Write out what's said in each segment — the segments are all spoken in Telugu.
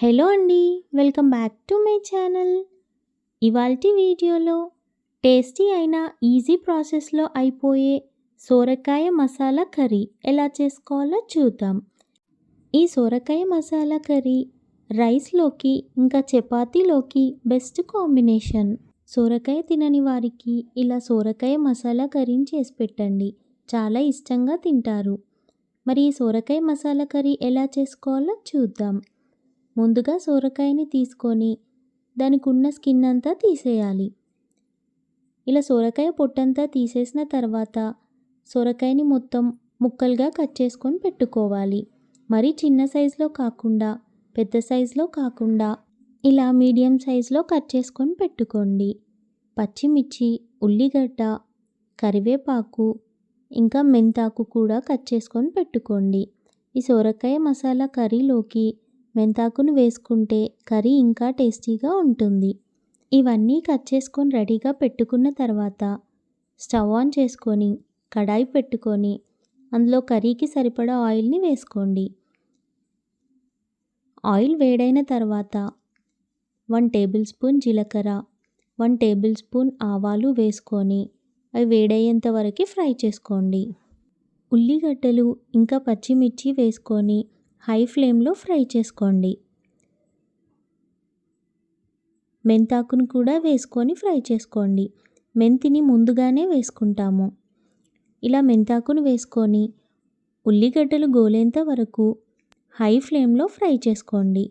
హలో అండి, welcome back to my channel. ఇవాల్టి వీడియోలో టేస్టీ అయిన ఈజీ ప్రాసెస్లో అయిపోయే సోరకాయ మసాలా కర్రీ ఎలా చేసుకోవాలో చూద్దాం. ఈ సోరకాయ మసాలా కర్రీ రైస్లోకి ఇంకా చపాతీలోకి బెస్ట్ కాంబినేషన్. సోరకాయ తినని వారికి ఇలా సోరకాయ మసాలా కర్రీని చేసి పెట్టండి, చాలా ఇష్టంగా తింటారు. మరి ఈ సోరకాయ మసాలా కర్రీ ఎలా చేసుకోవాలో చూద్దాం. ముందుగా సోరకాయని తీసుకొని దానికి ఉన్న స్కిన్ అంతా తీసేయాలి. ఇలా సోరకాయ పొట్టంతా తీసేసిన తర్వాత సోరకాయని మొత్తం ముక్కలుగా కట్ చేసుకొని పెట్టుకోవాలి. మరీ చిన్న సైజులో కాకుండా పెద్ద సైజులో కాకుండా ఇలా మీడియం సైజులో కట్ చేసుకొని పెట్టుకోండి. పచ్చిమిర్చి, ఉల్లిగడ్డ, కరివేపాకు ఇంకా మెంతాకు కూడా కట్ చేసుకొని పెట్టుకోండి. ఈ సోరకాయ మసాలా కర్రీలోకి మెంతాకును వేసుకుంటే కర్రీ ఇంకా టేస్టీగా ఉంటుంది. ఇవన్నీ కట్ చేసుకొని రెడీగా పెట్టుకున్న తర్వాత స్టవ్ ఆన్ చేసుకొని కడాయి పెట్టుకొని అందులో కర్రీకి సరిపడా ఆయిల్ని వేసుకోండి. ఆయిల్ వేడైన తర్వాత 1 టేబుల్ స్పూన్ జీలకర్ర, 1 టేబుల్ స్పూన్ ఆవాలు వేసుకొని అవి వేడయ్యేంత వరకు ఫ్రై చేసుకోండి. ఉల్లిగడ్డలు ఇంకా పచ్చిమిర్చి వేసుకొని హై ఫ్లేమ్లో ఫ్రై చేసుకోండి. మెంతాకును కూడా వేసుకొని ఫ్రై చేసుకోండి. మెంతిని ముందుగానే వేసుకుంటాము. ఇలా మెంతాకును వేసుకొని ఉల్లిగడ్డలు గోలేంత వరకు హై ఫ్లేమ్లో ఫ్రై చేసుకోండి.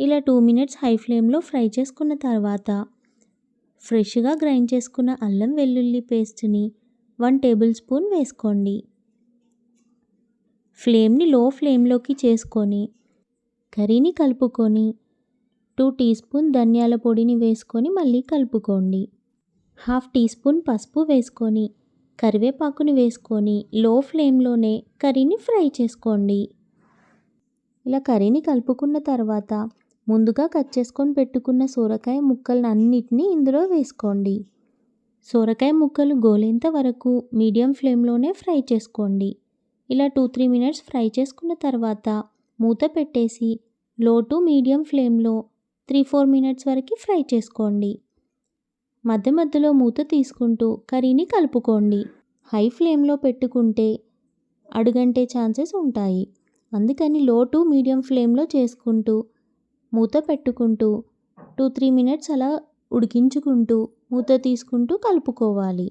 ఇలా 2 మినిట్స్ హై ఫ్లేమ్లో ఫ్రై చేసుకున్న తర్వాత ఫ్రెష్గా గ్రైండ్ చేసుకున్న అల్లం వెల్లుల్లి పేస్ట్ని 1 టేబుల్ స్పూన్ వేసుకోండి. ఫ్లేమ్ని లో ఫ్లేమ్లోకి చేసుకొని కర్రీని కలుపుకొని 2 టీ స్పూన్ ధనియాల పొడిని వేసుకొని మళ్ళీ కలుపుకోండి. 1/2 టీ స్పూన్ పసుపు వేసుకొని కరివేపాకుని వేసుకొని లో ఫ్లేమ్లోనే కర్రీని ఫ్రై చేసుకోండి. ఇలా కర్రీని కలుపుకున్న తర్వాత ముందుగా కట్ చేసుకొని పెట్టుకున్న సోరకాయ ముక్కలను అన్నిటినీ ఇందులో వేసుకోండి. సోరకాయ ముక్కలు గోలేంత వరకు మీడియం ఫ్లేమ్లోనే ఫ్రై చేసుకోండి. ఇలా 2-3 మినిట్స్ ఫ్రై చేసుకున్న తర్వాత మూత పెట్టేసి లో టు మీడియం ఫ్లేమ్లో 3-4 మినిట్స్ వరకు ఫ్రై చేసుకోండి. మధ్య మధ్యలో మూత తీసుకుంటూ కర్రీని కలుపుకోండి. హై ఫ్లేమ్లో పెట్టుకుంటే అడుగంటే ఛాన్సెస్ ఉంటాయి. అందుకని లో టు మీడియం ఫ్లేమ్లో చేసుకుంటూ మూత పెట్టుకుంటూ 2-3 మినిట్స్ అలా ఉడికించుకుంటూ మూత తీసుకుంటూ కలుపుకోవాలి.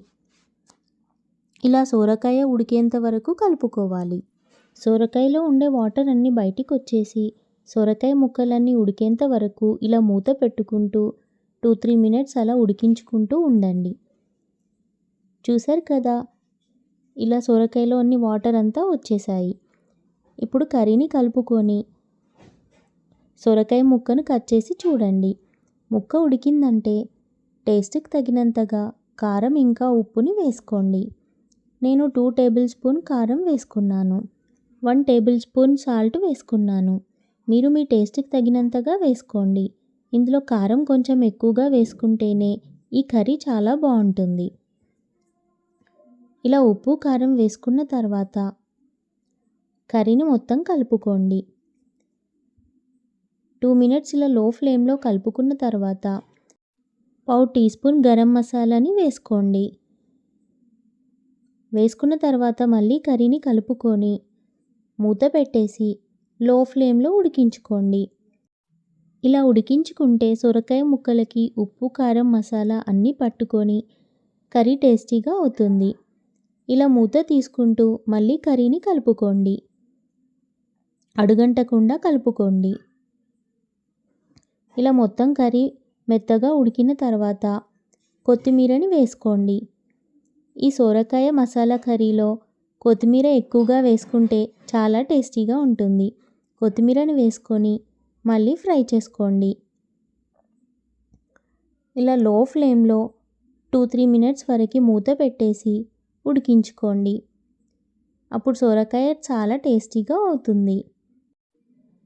ఇలా సోరకాయ ఉడికేంత వరకు కలుపుకోవాలి. సోరకాయలో ఉండే వాటర్ అన్నీ బయటికి వచ్చేసి సోరకాయ ముక్కలన్నీ ఉడికేంత వరకు ఇలా మూత పెట్టుకుంటూ 2-3 మినిట్స్ అలా ఉడికించుకుంటూ ఉండండి. చూసారు కదా, ఇలా సోరకాయలో అన్ని వాటర్ అంతా వచ్చేసాయి. ఇప్పుడు కర్రీని కలుపుకొని సొరకాయ ముక్కను కట్ చేసి చూడండి. ముక్క ఉడికిందంటే టేస్ట్కి తగినంతగా కారం ఇంకా ఉప్పుని వేసుకోండి. నేను 2 టేబుల్ స్పూన్ కారం వేసుకున్నాను. 1 టేబుల్ స్పూన్ సాల్ట్ వేసుకున్నాను. మీరు మీ టేస్ట్కి తగినంతగా వేసుకోండి. ఇందులో కారం కొంచెం ఎక్కువగా వేసుకుంటేనే ఈ కర్రీ చాలా బాగుంటుంది. ఇలా ఉప్పు కారం వేసుకున్న తర్వాత కర్రీని మొత్తం కలుపుకోండి. 2 మినిట్స్ ఇలా లో ఫ్లేమ్లో కలుపుకున్న తర్వాత 1/2 టీ స్పూన్ గరం మసాలాని వేసుకోండి. వేసుకున్న తర్వాత మళ్ళీ కర్రీని కలుపుకొని మూత పెట్టేసి లో ఫ్లేమ్లో ఉడికించుకోండి. ఇలా ఉడికించుకుంటే సొరకాయ ముక్కలకి ఉప్పు కారం మసాలా అన్నీ పట్టుకొని కర్రీ టేస్టీగా అవుతుంది. ఇలా మూత తీసుకుంటూ మళ్ళీ కర్రీని కలుపుకోండి. అడుగంటకుండా కలుపుకోండి. ఇలా మొత్తం కర్రీ మెత్తగా ఉడికిన తర్వాత కొత్తిమీరని వేసుకోండి. ఈ సోరకాయ మసాలా కర్రీలో కొత్తిమీర ఎక్కువగా వేసుకుంటే చాలా టేస్టీగా ఉంటుంది. కొత్తిమీరని వేసుకొని మళ్ళీ ఫ్రై చేసుకోండి. ఇలా లో ఫ్లేమ్లో 2-3 మినిట్స్ వరకు మూత పెట్టేసి ఉడికించుకోండి. అప్పుడు సోరకాయ చాలా టేస్టీగా అవుతుంది.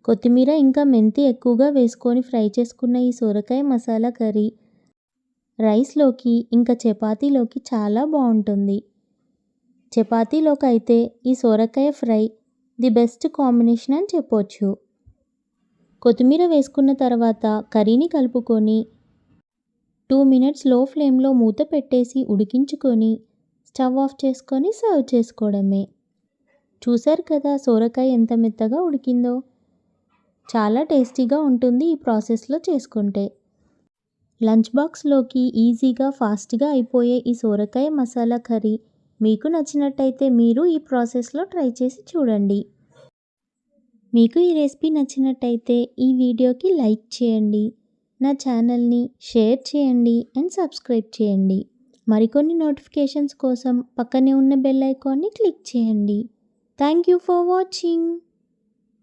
కొత్తిమీర ఇంకా మెంతి ఎక్కువగా వేసుకొని ఫ్రై చేసుకున్న ఈ సోరకాయ మసాలా కర్రీ రైస్లోకి ఇంకా చపాతీలోకి చాలా బాగుంటుంది. చపాతీలోకి అయితే ఈ సోరకాయ ఫ్రై ది బెస్ట్ కాంబినేషన్ అని చెప్పొచ్చు. కొత్తిమీర వేసుకున్న తర్వాత కర్రీని కలుపుకొని 2 మినిట్స్ లో ఫ్లేమ్లో మూత పెట్టేసి ఉడికించుకొని స్టవ్ ఆఫ్ చేసుకొని సర్వ్ చేసుకోవడమే. చూసారు కదా సోరకాయ ఎంత మెత్తగా ఉడికిందో. చాలా టేస్టీగా ఉంటుంది ఈ ప్రాసెస్లో చేసుకుంటే. లంచ్ బాక్స్లోకి ఈజీగా ఫాస్ట్గా అయిపోయే ఈ సోరకాయ మసాలా కర్రీ మీకు నచ్చినట్టయితే మీరు ఈ ప్రాసెస్లో ట్రై చేసి చూడండి. మీకు ఈ రెసిపీ నచ్చినట్టయితే ఈ వీడియోకి లైక్ చేయండి, నా ఛానల్ని షేర్ చేయండి అండ్ సబ్స్క్రైబ్ చేయండి. మరికొన్ని నోటిఫికేషన్స్ కోసం పక్కనే ఉన్న బెల్ ఐకాన్ని క్లిక్ చేయండి. Thank you for watching.